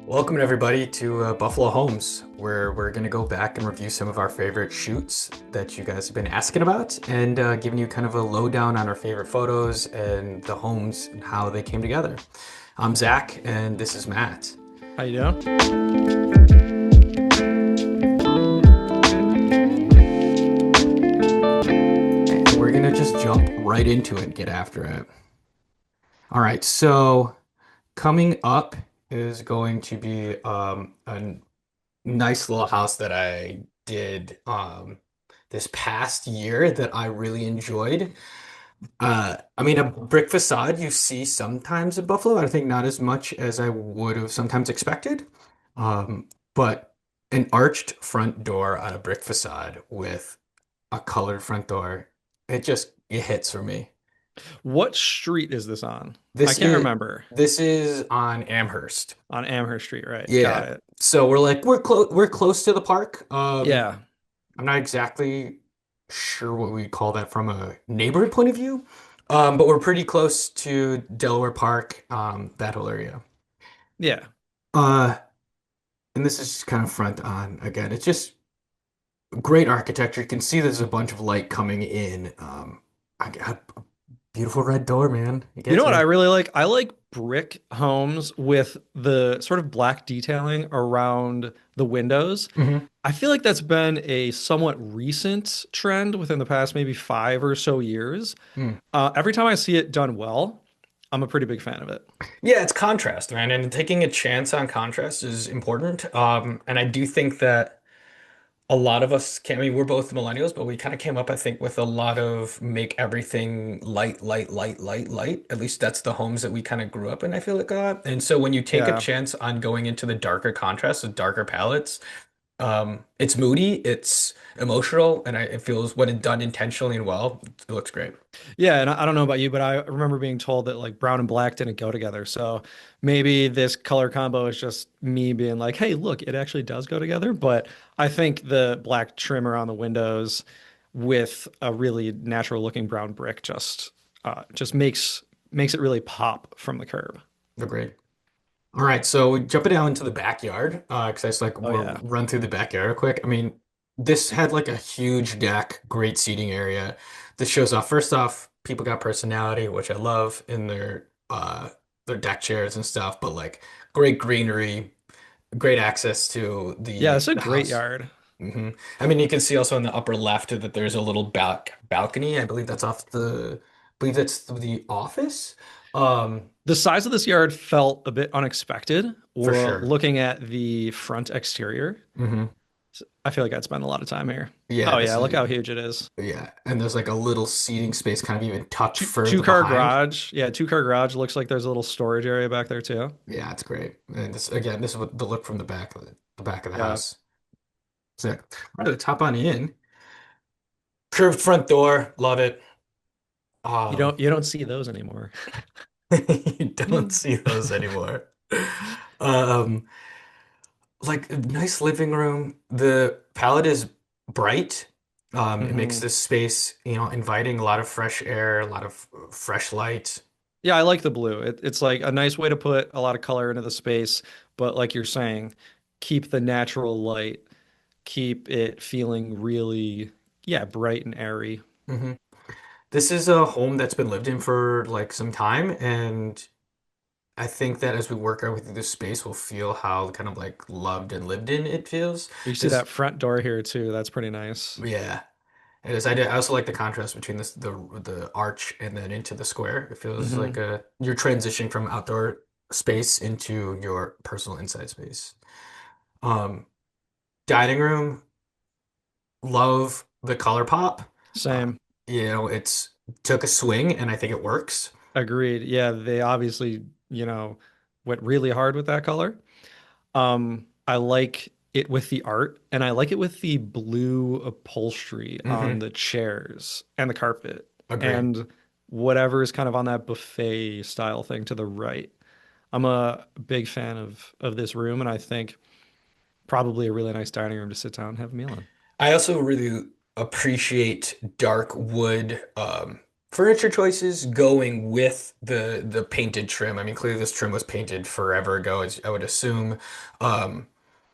Welcome everybody to Buffalo Homes, where we're going to go back and review some of our favorite shoots that you guys have been asking about, and giving you kind of a lowdown on our favorite photos and the homes and how they came together. I'm Zach, and this is Matt. How you doing? And we're going to just jump right into it and get after it. All right, so coming up is going to be a nice little house that I did this past year that I really enjoyed. I mean, a brick facade you see sometimes in Buffalo. I think not as much as I would have sometimes expected. But an arched front door on a brick facade with a colored front door, it hits for me. What street is this on? I This can't is remember. this is on Amherst. On Amherst Street, right? Got Yeah. it. So we're close to the park. Yeah. I'm not exactly sure what we call that from a neighborhood point of view, but we're pretty close to Delaware Park, that whole area. Yeah. Uh, and this is just kind of front on again. It's just great architecture. You can see there's a bunch of light coming in. I got a beautiful red door, man. You You know get what I you. really like? I like brick homes with the sort of black detailing around the windows. Hmm. I feel like that's been a somewhat recent trend within the past maybe 5 or so years. Every time I see it done well, I'm a pretty big fan of it. Yeah, it's contrast, man, and taking a chance on contrast is important. And I do think that a lot of us can, I mean, we're both millennials, but we kind of came up, I think, with a lot of make everything light, light, light, light, light. At least that's the homes that we kind of grew up in, I feel like a lot. And so when you take a Yeah. chance on going into the darker contrasts, the darker palettes, it's moody, it's emotional, and it feels when it's done intentionally and well, it looks great. Yeah, and I don't know about you, but I remember being told that like brown and black didn't go together. So maybe this color combo is just me being like, hey, look, it actually does go together. But I think the black trim around the windows with a really natural looking brown brick just makes it really pop from the curb. Agreed. All right, so jumping down into the backyard, because I just like Oh yeah. run through the backyard real quick. I mean, this had like a huge deck, great seating area. This shows off, first off, people got personality, which I love in their deck chairs and stuff, but like great greenery, great access to Yeah, the it's a the great house. yard. I mean, you can see also in the upper left that there's a little balcony. I believe I believe that's the office. Um, The size of this yard felt a bit unexpected, for or sure. looking at the front exterior. Hmm. I feel like I'd spend a lot of time here. Yeah, Oh yeah, this look how is. huge it is. Yeah, and there's like a little seating space kind of even tucked Two further car behind. garage. Yeah, two-car garage. Looks like there's a little storage area back there too. Yeah, it's great. And this again, this is what the look from the back of the Yeah. house. So right at the top on in, curved front door, love it. You Um, don't see those anymore. you don't see those anymore. Um, like a nice living room. The palette is bright. It makes Hmm. this space, inviting, a lot of fresh air, a lot of fresh light. Yeah, I like the blue. It's like a nice way to put a lot of color into the space, but like you're saying, keep the natural light, keep it feeling really, yeah, bright and airy. Hmm. This is a home that's been lived in for like some time, and I think that as we work our way through this space, we'll feel how kind of like loved and lived in it feels. You see This, that front door here too. That's pretty nice. yeah, it is. I also like the contrast between the arch and then into the square. It feels like Hmm. you're transitioning from outdoor space into your personal inside space. Um, Dining room, love the color pop. Uh, Same. it's took a swing, and I think it works Agreed. Yeah, they obviously, went really hard with that color. I like it with the art, and I like it with the blue upholstery on Hmm. the chairs and the carpet, Agree. and whatever is kind of on that buffet style thing to the right. I'm a big fan of this room, and I think probably a really nice dining room to sit down and have a meal in. I also really appreciate dark wood. Furniture choices going with the painted trim. I mean, clearly this trim was painted forever ago, as I would assume. Um,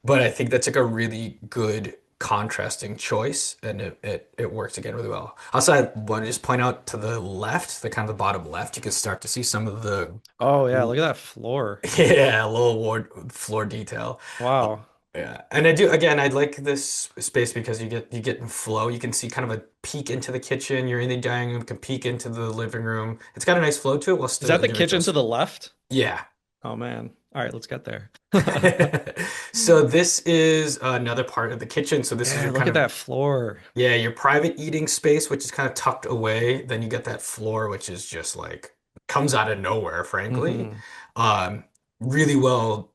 but I think that's like a really good contrasting choice, and it works again really well. Also, I want to just point out to the left, the kind of the bottom left, you can start to see some of the Oh yeah, look at that floor. yeah, little ward floor detail. Wow. Yeah, and I do again. I like this space because you get in flow. You can see kind of a peek into the kitchen. You're in the dining room, can peek into the living room. It's got a nice flow to it while Is still that the kitchen individual to space. the left? Yeah. Oh man. All right, let's get there. So this is another part of the kitchen. So this is Yeah, your look kind at of that floor. yeah your private eating space, which is kind of tucked away. Then you get that floor, which is just like comes out of nowhere, frankly. Hmm. Um, really well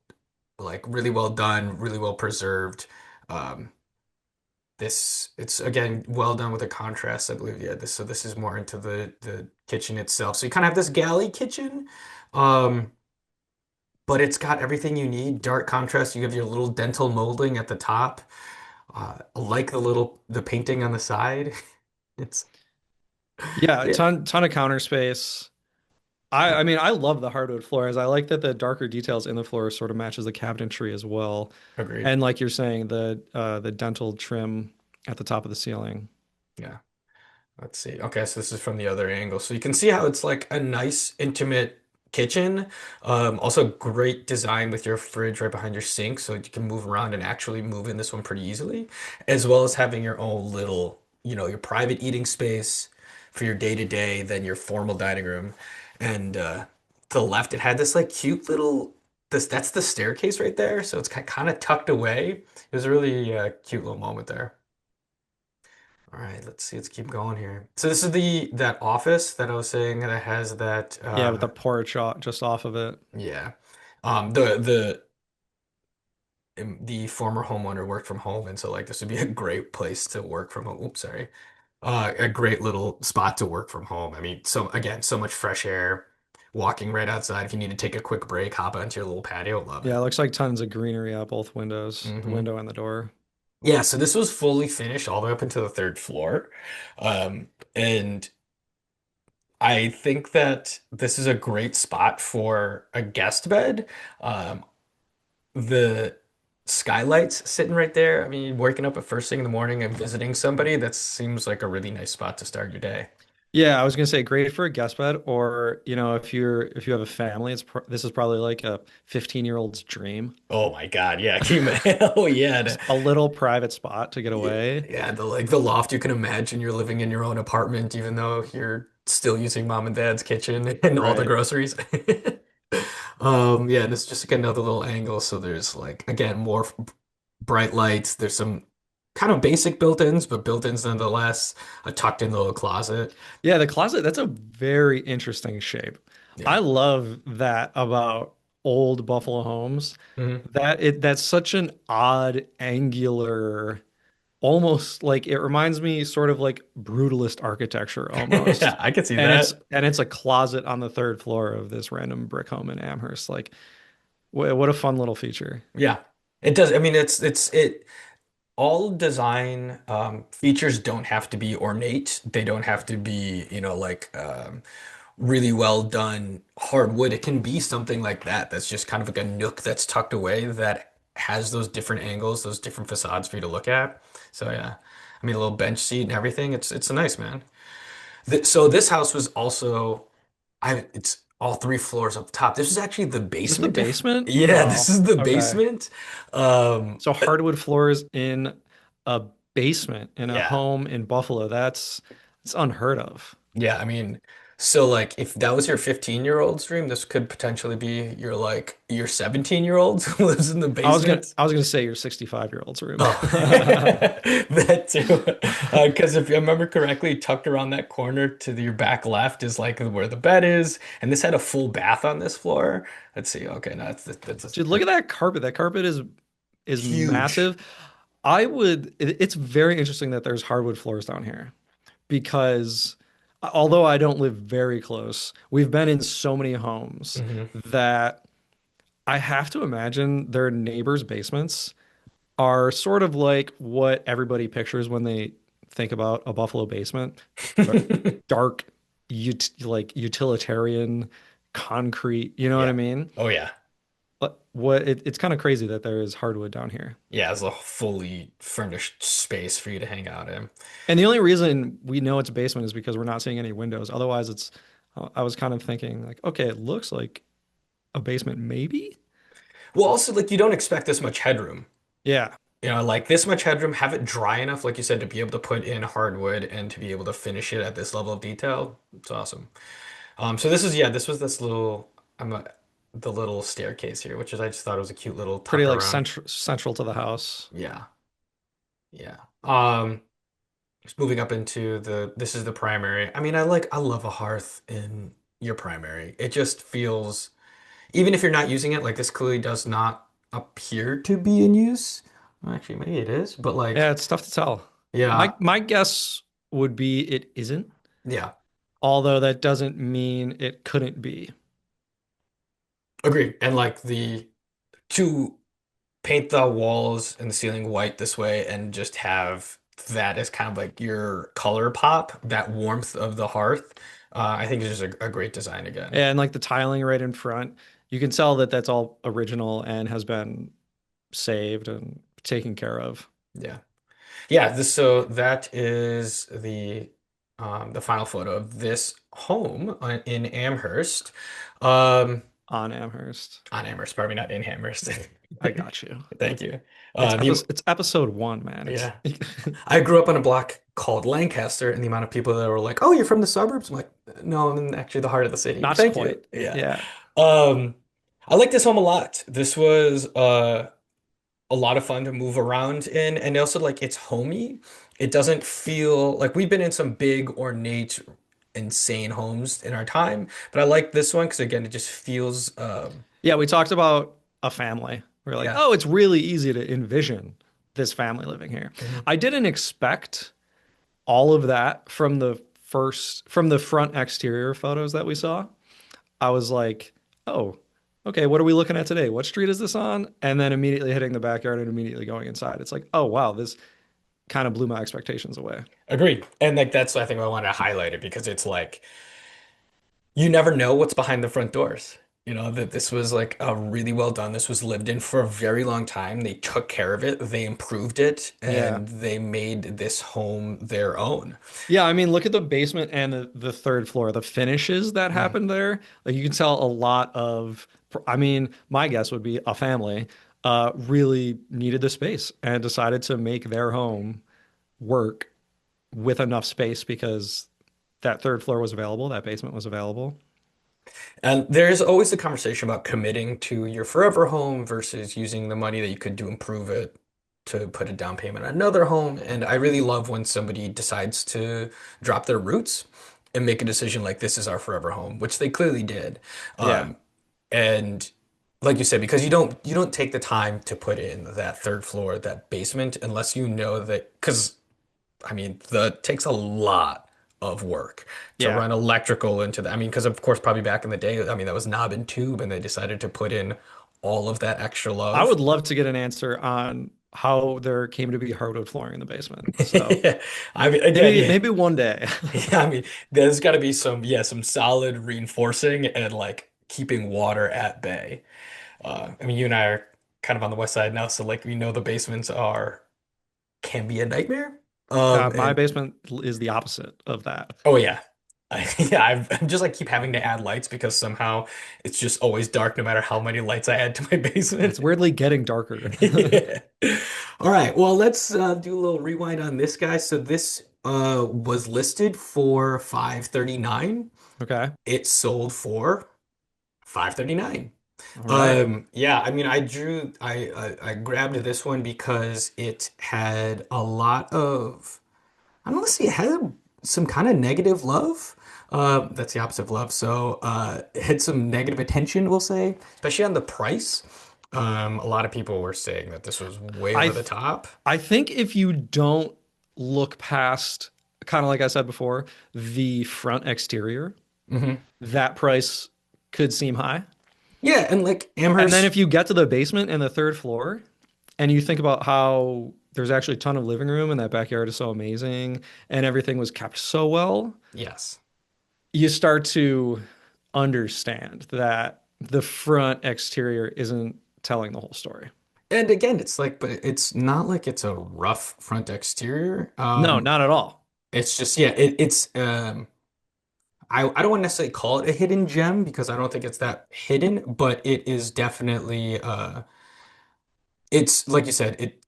really well done, really well preserved. Um, This it's again well done with the contrast, I believe. Yeah, this is more into the kitchen itself. So you kind of have this galley kitchen, um, but it's got everything you need. Dark contrast. You have your little dental molding at the top. I like the painting on the side. It's Yeah, a yeah, ton of counter space. yeah, I mean, I love the hardwood floors. I like that the darker details in the floor sort of matches the cabinetry as well. agreed. And like you're saying, the dental trim at the top of the ceiling. Yeah. Let's see. Okay, so this is from the other angle. So you can see how it's like a nice, intimate kitchen. Also great design with your fridge right behind your sink, so you can move around and actually move in this one pretty easily, as well as having your own little, your private eating space for your day to day, then your formal dining room. And to the left, it had this like cute little that's the staircase right there. So it's kind of tucked away. It was a really cute little moment there. All right, let's see. Let's keep going here. So this is the that office that I was saying that has that Yeah, with the porch just off of it. yeah. The former homeowner worked from home, and so like this would be a great place to work from home. Oops, sorry. A great little spot to work from home. I mean, so again, so much fresh air, walking right outside. If you need to take a quick break, hop onto your little patio, love Yeah, it. it looks like tons of greenery out both windows, the Hmm. window and the door. Yeah, so this was fully finished all the way up into the third floor. And I think that this is a great spot for a guest bed. Um, the skylights sitting right there. I mean, waking up at first thing in the morning and visiting somebody, that seems like a really nice spot to start your day. Yeah, I was gonna say great for a guest bed, or if you have a family, this is probably like a 15-year-old's dream. Oh my God, yeah. Can you, oh yeah. Just a little private spot to get Yeah, away. yeah, the loft you can imagine you're living in your own apartment, even though you're still using mom and dad's kitchen and all the Right. groceries. Yeah, and it's just like another little angle. So there's like again more bright lights. There's some kind of basic built-ins, but built-ins nonetheless. A tucked in little closet. Yeah, the closet, that's a very interesting shape. I Yeah. love that about old Buffalo homes. Hmm. That's such an odd angular, almost like it reminds me sort of like brutalist architecture Yeah, almost. I can see And it's that. and it's a closet on the third floor of this random brick home in Amherst. Like what a fun little feature. Yeah. It does. I mean, it all design features don't have to be ornate. They don't have to be, like really well done hardwood. It can be something like that. That's just kind of like a nook that's tucked away that has those different angles, those different facades for you to look at. So yeah, I mean, a little bench seat and everything. It's nice, man. So this house was also, it's all three floors up top. This is actually the Is this the basement. basement? Yeah, this Oh, is the okay. basement. Um, So hardwood floors in a basement in a yeah. home in Buffalo. That's unheard of. Yeah, I mean, so like if that was your 15-year-old's dream, this could potentially be your 17-year-old who lives in the basement. I was gonna say your 65-year-old's room. Oh, that too. Because if you remember correctly, tucked around that corner to your back left is like where the bed is, and this had a full bath on this floor. Let's see. Okay, no, Dude, look at that carpet. That carpet is huge. massive. It's very interesting that there's hardwood floors down here because although I don't live very close, we've been in so many homes Hmm. that I have to imagine their neighbors' basements are sort of like what everybody pictures when they think about a Buffalo basement. Dark, dark, like utilitarian concrete. You know what I Yeah. mean? Oh yeah. But it's kind of crazy that there is hardwood down here. Yeah, it's a fully furnished space for you to hang out in. And the only reason we know it's a basement is because we're not seeing any windows. Otherwise, I was kind of thinking like, okay, it looks like a basement, maybe. Well, also like you don't expect this much headroom. Yeah. Like this much headroom, have it dry enough, like you said, to be able to put in hardwood and to be able to finish it at this level of detail. It's awesome. So this is yeah, this was this little the little staircase here, which is I just thought it was a cute little Pretty tuck like around. central to the house Yeah, yeah. Just moving up into this is the primary. I mean, I love a hearth in your primary. It just feels even if you're not using it, like this clearly does not appear to be in use. Well, actually, maybe it is, but Yeah, like, it's tough to tell. yeah, My guess would be it isn't, yeah, although that doesn't mean it couldn't be. agreed. And like the to paint the walls and the ceiling white this way and just have that as kind of like your color pop, that warmth of the hearth, I think is just a great design again. And like the tiling right in front, you can tell that that's all original and has been saved and taken care of Yeah. Yeah, this so that is the final photo of this home in Amherst. Um on Amherst. on Amherst, probably not in Amherst. I got you. Thank you. It's The episode one, man. It's yeah. I grew up on a block called Lancaster, and the amount of people that were like, "Oh, you're from the suburbs?" I'm like, "No, I'm in actually the heart of the city." But not thank you. quite. Yeah. Yeah. Um, I like this home a lot. This was a lot of fun to move around in, and also like it's homey. It doesn't feel like we've been in some big, ornate, insane homes in our time, but I like this one because again, it just feels Yeah, we talked about a family. We are like, yeah. oh, it's really easy to envision this family living here. Mhm. I didn't expect all of that from the front exterior photos that we saw. I was like, oh, okay, what are we looking at today? What street is this on? And then immediately hitting the backyard and immediately going inside. It's like, oh wow, this kind of blew my expectations away. Agreed. And like that's I think I wanted to highlight it because it's like you never know what's behind the front doors. You know, that this was like a really well done. This was lived in for a very long time. They took care of it, they improved it, Yeah. and they made this home their own. Yeah, I mean, look at the basement and the third floor, the finishes that Mm. happened there. Like you can tell a lot of, I mean, my guess would be a family really needed the space and decided to make their home work with enough space because that third floor was available, that basement was available. And there's always the conversation about committing to your forever home versus using the money that you could do improve it to put a down payment on another home. And I really love when somebody decides to drop their roots and make a decision like this is our forever home, which they clearly did. Yeah. Um, and like you said, because you don't take the time to put in that third floor, that basement, unless you know that because I mean, the takes a lot of work to Yeah. run electrical into that. I mean, because of course, probably back in the day, I mean, that was knob and tube, and they decided to put in all of that extra I love. would love to get an answer on how there came to be hardwood flooring in the basement. So I mean, again, yeah, maybe one day. yeah. I mean, there's got to be some, yeah, some solid reinforcing and like keeping water at bay. I mean, you and I are kind of on the west side now, so like we know the basements are can be a nightmare. My And basement is the opposite of that. oh yeah. Yeah, I'm just like keep having to add lights because somehow it's just always dark no matter how many lights I add to my And it's basement. weirdly getting darker. Yeah. All right, well, let's do a little rewind on this guy. So this was listed for 539. Okay. It sold for 539. All right. Yeah, I mean, I grabbed this one because it had a lot of I don't know, see, it had some kind of negative love. That's the opposite of love. So it had some negative attention, we'll say, especially on the price. A lot of people were saying that this was way I over the th top. I think if you don't look past, kind of like I said before, the front exterior, Hmm. that price could seem high. Yeah, and like And then Amherst, if you get to the basement and the third floor, and you think about how there's actually a ton of living room and that backyard is so amazing and everything was kept so well, yes. you start to understand that the front exterior isn't telling the whole story. And again, it's like, but it's not like it's a rough front exterior. No, not at all. It's just, yeah, it's I don't want to necessarily call it a hidden gem because I don't think it's that hidden, but it is definitely it's like you said, it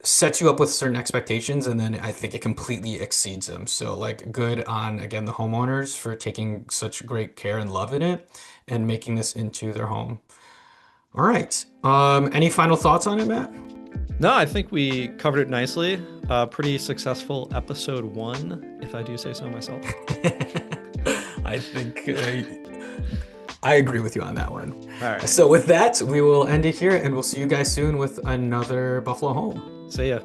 sets you up with certain expectations and then I think it completely exceeds them. So like good on again the homeowners for taking such great care and love in it and making this into their home. All right. Any final thoughts on it, Matt? No, I think we covered it nicely. Pretty successful episode one, if I do say so myself. I think I agree with you on that one. All right. So with that, we will end it here and we'll see you guys soon with another Buffalo home. See ya.